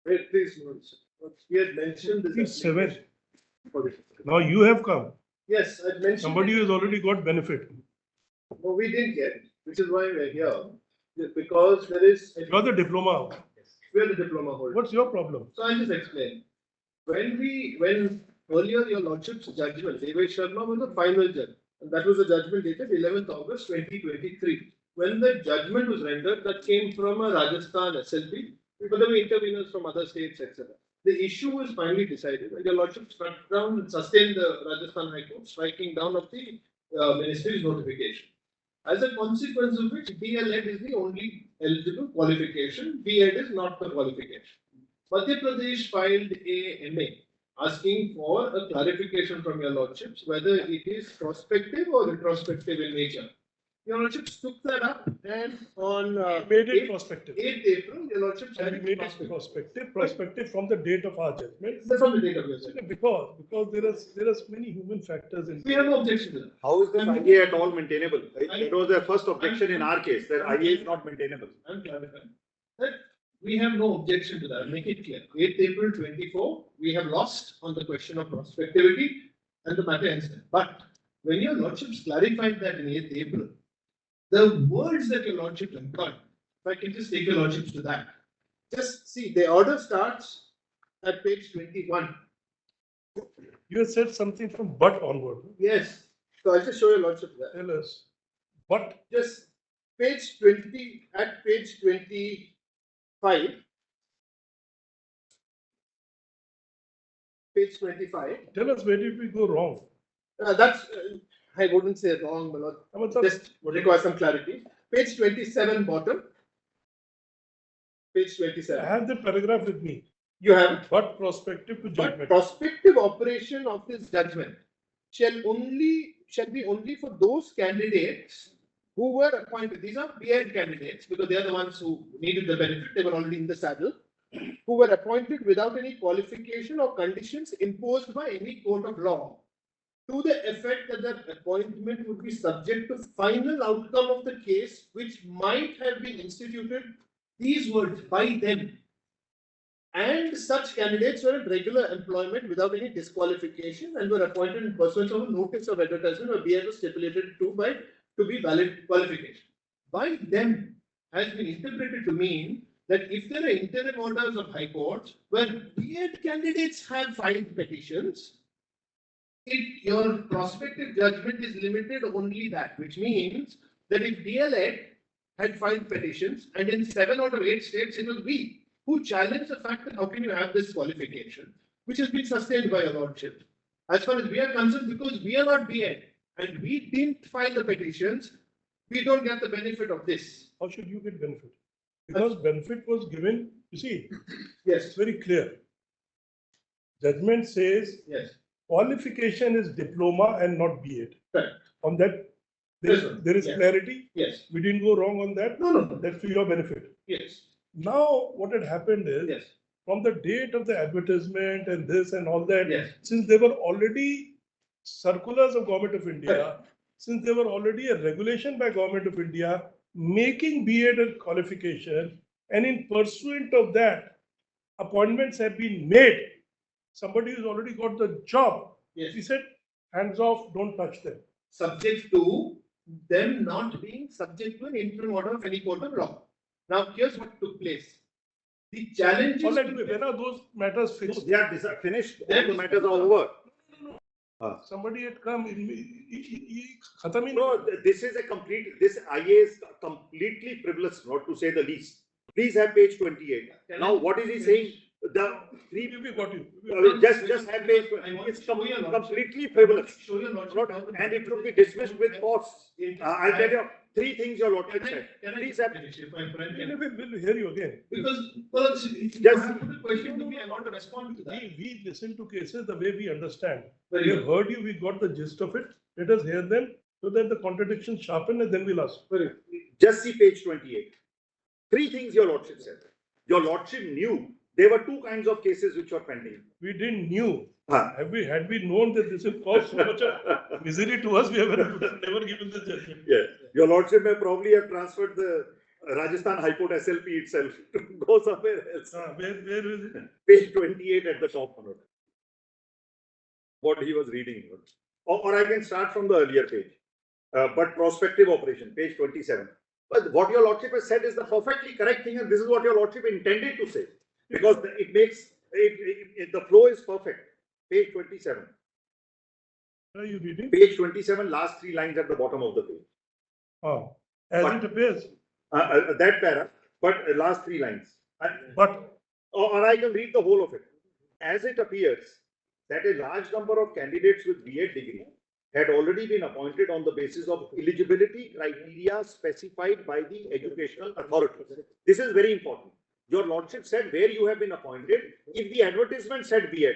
Wait, please, we had mentioned this. Please, 7. Okay. Now you have come. Yes, I mentioned. Somebody it. has already got benefit. No, we didn't get, which is why we're here. Because there is. You're the diploma. We are the diploma holder. What's your problem? So I'll just explain. When earlier your Lordship's judgment, D.el.ed Sharma was the final judge, and that was the judgment dated 11th August 2023. When the judgment was rendered, that came from a Rajasthan SLP, but there were interveners from other states, etc. The issue was finally decided, and your Lordship struck down and sustained the Rajasthan High Court, striking down of the Ministry's notification. As a consequence of which, D.el.ed is the only eligible qualification. B.Ed is not the qualification. Madhya Pradesh filed a MA asking for a clarification from your Lordships whether it is prospective or retrospective in nature. Your Lordships took that up, and on made it prospective. 8th April, your Lordships And we made it prospective from the date of our judgment. From the date of your judgment. Because there are many human factors in. We have no objection to that. How is this IA at all maintainable? That was the first objection in our case, that IA is not maintainable. I'm clarifying that we have no objection to that. I'll make it clear. 8th April 24, we have lost on the question of prospectivity and the matter ends there. But when your Lordships clarified that in 8th April, the words that your Lordship employed, if I can just take your Lordships to that. Just see, the order starts at page 21. You have said something from but onward. Yes. So I'll just show your Lordship that. Tell us. But Just page 20, at page 25. Page 25. tell us where did we go wrong? That's, I wouldn't say wrong, but just require some clarity. Page 27 bottom. Page 27. I have the paragraph with me. You have it. But prospective to But judgment. prospective operation of this judgment shall be only for those candidates who were appointed. These are B.Ed candidates because they are the ones who needed the benefit. They were already in the saddle. Who were appointed without any qualification or conditions imposed by any court of law, to the effect that the appointment would be subject to final outcome of the case, which might have been instituted, these words, by them. And such candidates were at regular employment without any disqualification and were appointed in pursuance of a notice of advertisement or B.Ed was stipulated to be valid qualification. By them has been interpreted to mean that if there are interim orders of high courts where B.Ed candidates have filed petitions, your prospective judgment is limited only that, which means that if D.el.ed had filed petitions and in 7 out of 8 states it was we who challenged the fact that how can you have this qualification, which has been sustained by your Lordship. As far as we are concerned, because we are not B.Ed and we didn't file the petitions, we don't get the benefit of this. How should you get benefit? Because benefit was given, you see, Yes. it's very clear. Judgment says Yes. qualification is diploma and not B.Ed. Correct. On that, there is Yes. clarity. Yes. We didn't go wrong on that. No. That's to your benefit. Yes. Now, what had happened is, Yes. from the date of the advertisement and this and all that, Yes. since there were already circulars of Government of India, Correct. since there were already a regulation by Government of India making B.Ed a qualification, and in pursuant of that, appointments have been made. Somebody who's already got the job. Yes. He said, hands off, don't touch them. Subject to them not being subject to an interim order of any court of law. Now, here's what took place. The challenge is. All right, when are those matters fixed? They are finished. All the matters are over. Somebody had come in. No, this is this IA is completely frivolous, not to say the least. Please have page 28. Now, what is he saying? The three. We got you. Just have page. It's completely frivolous. And it should be dismissed with force. I'll tell you 3 things your Lordship said. Please have. We'll hear you again. Because you have put a question to me, I want to respond to that. We listen to cases the way we understand. Very We have good. heard you, we got the gist of it. Let us hear them so that the contradictions sharpen and then we'll ask. Very good. Just see page 28. 3 things your Lordship said. Your Lordship knew there were 2 kinds of cases which were pending. We didn't knew. Huh. Had we known that this will cause so much of misery to us, we have never given the judgment. Yeah. Your Lordship may probably have transferred the Rajasthan High Court SLP itself to go somewhere else. Where is it? Page 28 at the top. What he was reading. Or I can start from the earlier page. But prospective operation, page 27. But what your lordship has said is the perfectly correct thing, and this is what your lordship intended to say. Because it makes, the flow is perfect. Page 27. Are you reading? Page 27, last 3 lines at the bottom of the page. Oh, as But- it appears. That para, but last 3 lines. But Or I can read the whole of it. As it appears that a large number of candidates with B.Ed degree had already been appointed on the basis of eligibility criteria specified by the educational authorities. This is very important. Your lordship said where you have been appointed. If the advertisement said B.Ed,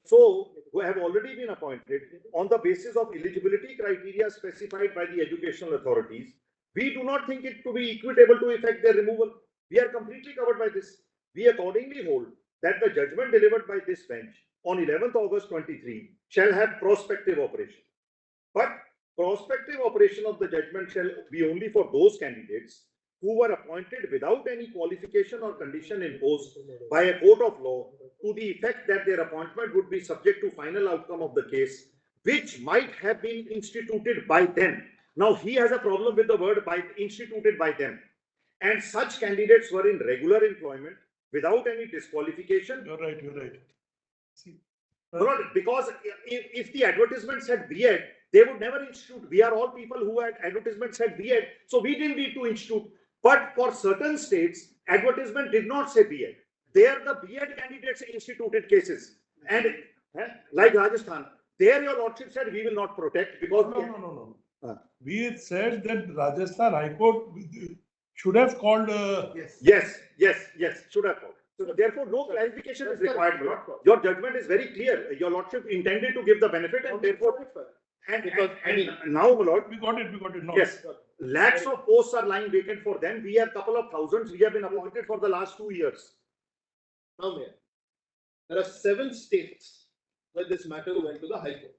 so who have already been appointed on the basis of eligibility criteria specified by the educational authorities, we do not think it to be equitable to effect their removal. We are completely covered by this. We accordingly hold that the judgment delivered by this bench on 11th August 23 shall have prospective operation. But prospective operation of the judgment shall be only for those candidates who were appointed without any qualification or condition imposed by a court of law to the effect that their appointment would be subject to final outcome of the case, which might have been instituted by them. Now, he has a problem with the word by instituted by them. And such candidates were in regular employment without any disqualification. you're right, you're right. See, Because if the advertisement said B.Ed, they would never institute. We are all people who had advertisement said B.Ed, so we didn't need to institute. But for certain states, advertisement did not say B.Ed. There the B.Ed candidates instituted cases. And like Rajasthan, there your lordship said we will not protect because no. We had said that Rajasthan High Court should have called. Yes, should have called. So therefore, no clarification is required. Your judgment is very clear. Your lordship intended to give the benefit, and therefore, now, my lord, We got it now. yes, lakhs of posts are lying vacant for them. We have couple of thousands. We have been appointed for the last 2 years. Now, Mayor, there are 7 states where this matter went to the High Court.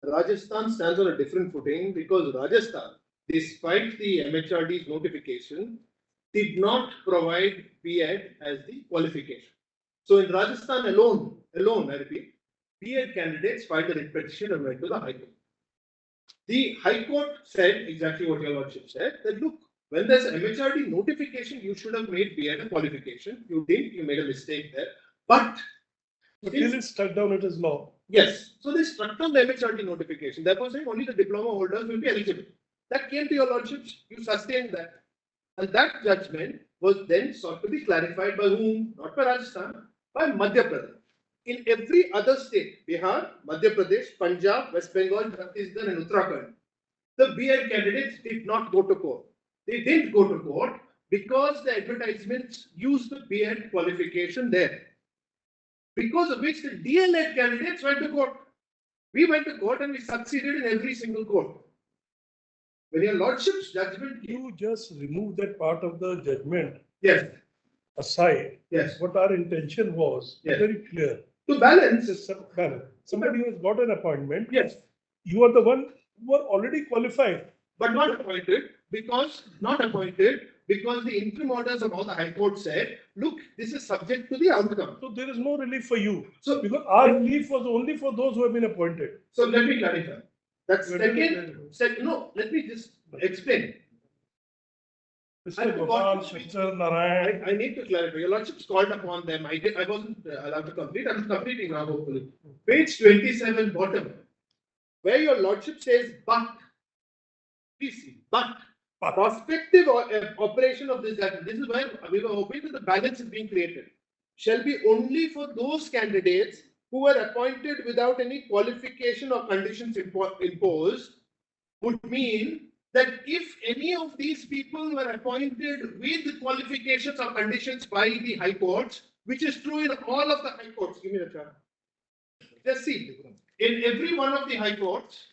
Rajasthan stands on a different footing because Rajasthan, despite the MHRD's notification, did not provide B.Ed as the qualification. So in Rajasthan alone, I repeat, B.Ed candidates filed a writ petition and went to the High Court. The High Court said exactly what your lordship said, that look, when there's MHRD notification, you should have made B.Ed a qualification. You didn't, you made a mistake there. But Till it's struck down, it is law. yes, so they struck down the MHRD notification. Therefore, saying only the diploma holders will be eligible. That came to your lordships, you sustained that. And that judgment was then sought to be clarified by whom? Not by Rajasthan, by Madhya Pradesh. In every other state, Bihar, Madhya Pradesh, Punjab, West Bengal, Chhattisgarh, and Uttarakhand, the B.Ed candidates did not go to court. They didn't go to court because the advertisements used the B.Ed qualification there. Because of which the D.el.ed candidates went to court. We went to court and we succeeded in every single court. When your lordship's judgment, You just remove that part of the judgment yes, aside. yes, What our intention was Yes. very clear. to balance, It's a balance. Somebody who has got an appointment, yes, you are the one who are already qualified. but not appointed because the interim orders of all the High Court said, look, this is subject to the outcome. So there is no relief for you. So, Because our relief was only for those who have been appointed. so let me clarify. That Where did it- no, let me just explain. I Mr. forgot Gopal, to speak. Mr. Narayan. I need to clarify. Your lordship's called upon them. I wasn't allowed to complete. I'm completing now, hopefully. Page 27, bottom, where your lordship says, but, please see, but, prospective operation of this judgment, this is where we were hoping that the balance is being created, shall be only for those candidates who were appointed without any qualification or conditions imposed, would mean that if any of these people were appointed with qualifications or conditions by the High Courts, which is true in all of the High Courts. Give me the chart. Just see, in every one of the High Courts,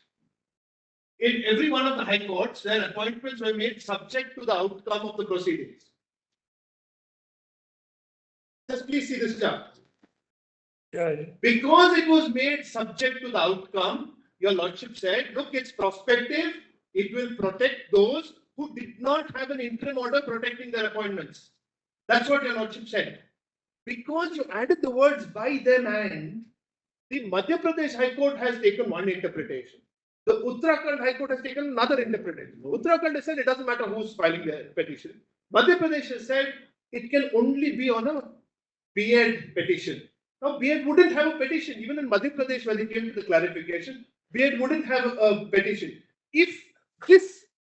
their appointments were made subject to the outcome of the proceedings. Just please see this chart. Yeah. Because it was made subject to the outcome, your lordship said, look, it's prospective. It will protect those who did not have an interim order protecting their appointments. That's what your lordship said. Because you added the words by them and, the Madhya Pradesh High Court has taken one interpretation. The Uttarakhand High Court has taken another interpretation. Uttarakhand has said it doesn't matter who's filing the petition. Madhya Pradesh has said it can only be on a B.Ed petition. Now, B.Ed wouldn't have a petition. Even in Madhya Pradesh, when it came to the clarification, B.Ed wouldn't have a petition. If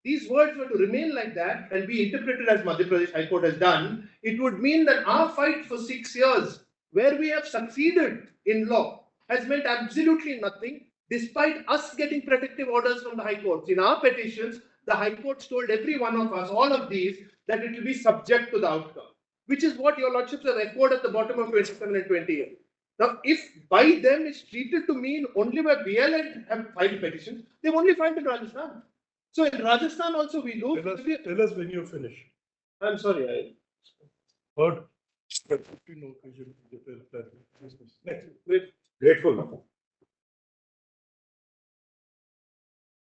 these words were to remain like that and be interpreted as Madhya Pradesh High Court has done, it would mean that our fight for 6 years, where we have succeeded in law, has meant absolutely nothing, despite us getting protective orders from the High Courts. In our petitions, the High Courts told every one of us, all of these, that it will be subject to the outcome, which is what your lordships have echoed at the bottom of 27 and 28. Now, if by them is treated to mean only where B.Ed have filed petitions, they've only filed in Rajasthan. So in Rajasthan also we lose. Tell us when you finish. I'm sorry. Heard. Next. Grateful.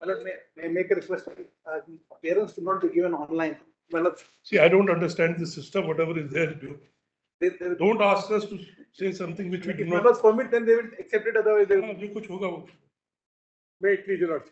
May I make a request? Parents should not be given online. Well, See, I don't understand the system, whatever is there. Don't ask us to say something which we do if not. members permit, then they will accept it. Otherwise, they will. हाँ, जो कुछ होगा वो. Wait, please do not.